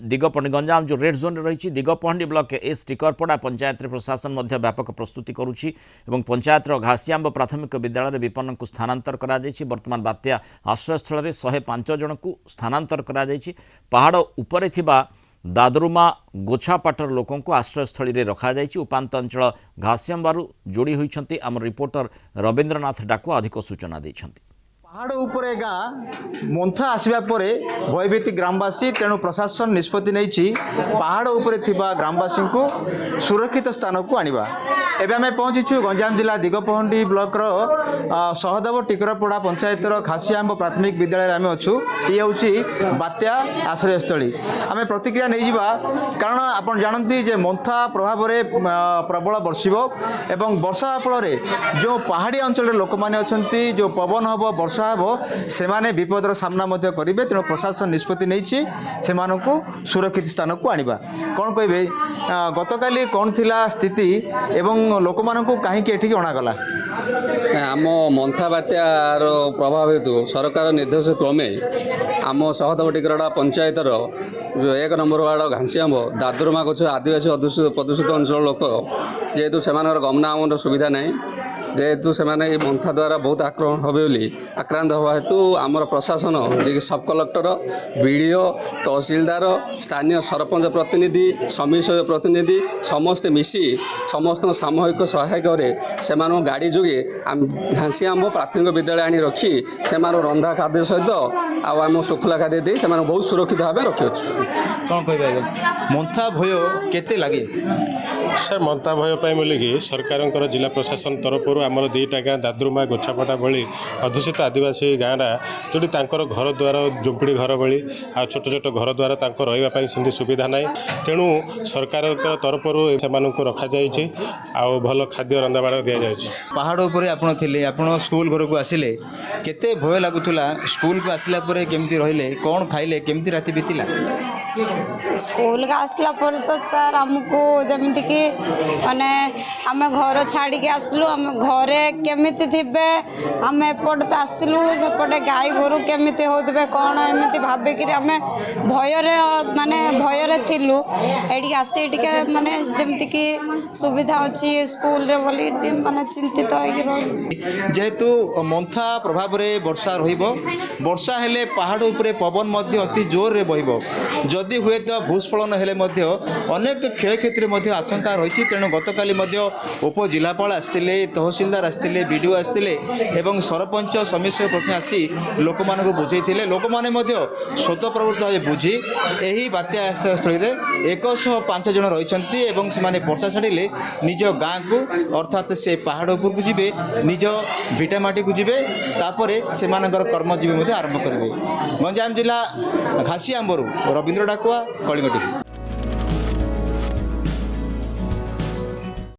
गंजाम जो red zone रही Digapahandi block S टिकरपड़ा panchayat प्रशासन मध्य व्यापक प्रस्तुति करुच्ची एवं पंचायतर घासीआंब प्राथमिक विद्यालय विपन्न को स्थानांतर करा वर्तमान बात्या आश्रयस्थल में 105 जन को स्थानांतर करा पहाड़ उपरे थिबा दादरुमा गोछापाटर लोकों को आश्रयस्थली में रखा उपात अंचल घासीआंबारू जोड़ी होती आम रिपोर्टर रवींद्रनाथ डाकुआ अधिक सूचना देते। पहाड़ उपरे गाँ मंथा आसवा पर भयभीत ग्रामवासी तेणु प्रशासन निष्पत्ति नहीं पहाड़ उपरे थिबा ग्रामवासी को सुरक्षित स्थान को आनिबा। एबे आमे पहुंचीछु गंजाम जिला दिगपहंडी ब्लॉकर सहदेव टिकरपड़ा पंचायतर घासीआंब प्राथमिक विद्यालय आमे अच्छु। ये हूँ बात्या आश्रयस्थली। आमे प्रतिक्रिया नहीं जिबा कारण आपण जानती जे मंथा प्रभाव में प्रबल बर्षिबो एवं वर्षा फल जो पहाड़ी अंचल लोक मैंने अच्छा जो पवन हम वर्षा से माने विपदर सामना करेंगे तेणु प्रशासन निष्पत्ति नहीं सुरक्षित स्थान को आनिबा। कौन कहे गतकाली कौन थिला स्थिति एवं लोक मानू कहीं एठिक अणागला आम मंथा बात्यार प्रभाव हेतु सरकार निर्देश क्रमे आम सहदेव टिकरपड़ा पंचायतर जो 1 नंबर वार्ड घासीआंब दादरुमा गछ आदिवासी प्रदूषित अंचल लोक जेहेतु से गमनागमन सुविधा नहीं जेहेतु से मंथा द्वारा बहुत आक्रमण आक्रांत हवा हेतु आमर प्रशासन जे सब कलेक्टर बीडीओ तहसीलदार स्थानीय सरपंच प्रतिनिधि समिति प्रतिनिधि समस्ते मिसी समस्त सामूहिक सहायक से गाड़ी जोगे घासीआंब प्राथमिक विद्यालय आनी रखी से रंधा खाद्य सहित आम शुखला खाद्य दे बहुत सुरक्षित भाव रखी। कौन कह मंथा भय केते लगे सर मंथा भय पाई बोलिकी सरकार जिला प्रशासन तरफ आमर 2टा गाँ दादरुमा गोछापटा भली अधूषित आदिवासी गाँरा जोटी तांकर घर द्वार झुंपड़ी घर भली आ छोट छोट घर द्वार रही सेमती सुविधा ना तेणु सरकार तरफ से रखा जाए भल खाद्य रंधाबाड़ दि जाए। पहाड़ उपर आपड़ थे आपड़ स्कूल घर को आसिले केते भय लगुला स्कूल को आसला केमती रहिले कौन खाइले केमती राति बीतला स्कूल का आसला पर तो सर आमको जमीन कि माने आम घर छाड़ी के आसलु आम घरे केमिति थिबे आम एपट तो आसलु सेपटे गाई गोरु केमिति होतबे कौन एमिति भाबिक आम भयरे माने भयरे थिलु एडी आसी टिके माने जेमति कि सुविधा अछि स्कूल रे बोली माने चिंतित होई रही जेहेतु मंथा प्रभाव रे वर्षा रहिबो वर्षा हेले पहाड़ उपरे पवन मध्य अति जोर रे बहिबो जदि हुए तो भूस्खलन हेले मध्य अनेक क्षय क्षति आशंका रही तेणु गतकाली उपजिलापाल आसते तहसीलदार आसते बीडीओ आसते एवं सरपंच समिति प्रति आसी लोक मानक बुझे लोक मैंने स्वतः प्रवृत्त भाव बुझी यही बात्या आश्रयस्थल में 105 जन रही से वर्षा छाड़े निज गाँ को अर्थात से पहाड़ उपर को जी निज भिटामाटी को जी तापर से कर्मजीवी आरंभ करेंगे। गंजाम जिला घासीआंबरू रवींद्र डाकुआ कलिंग टीवी।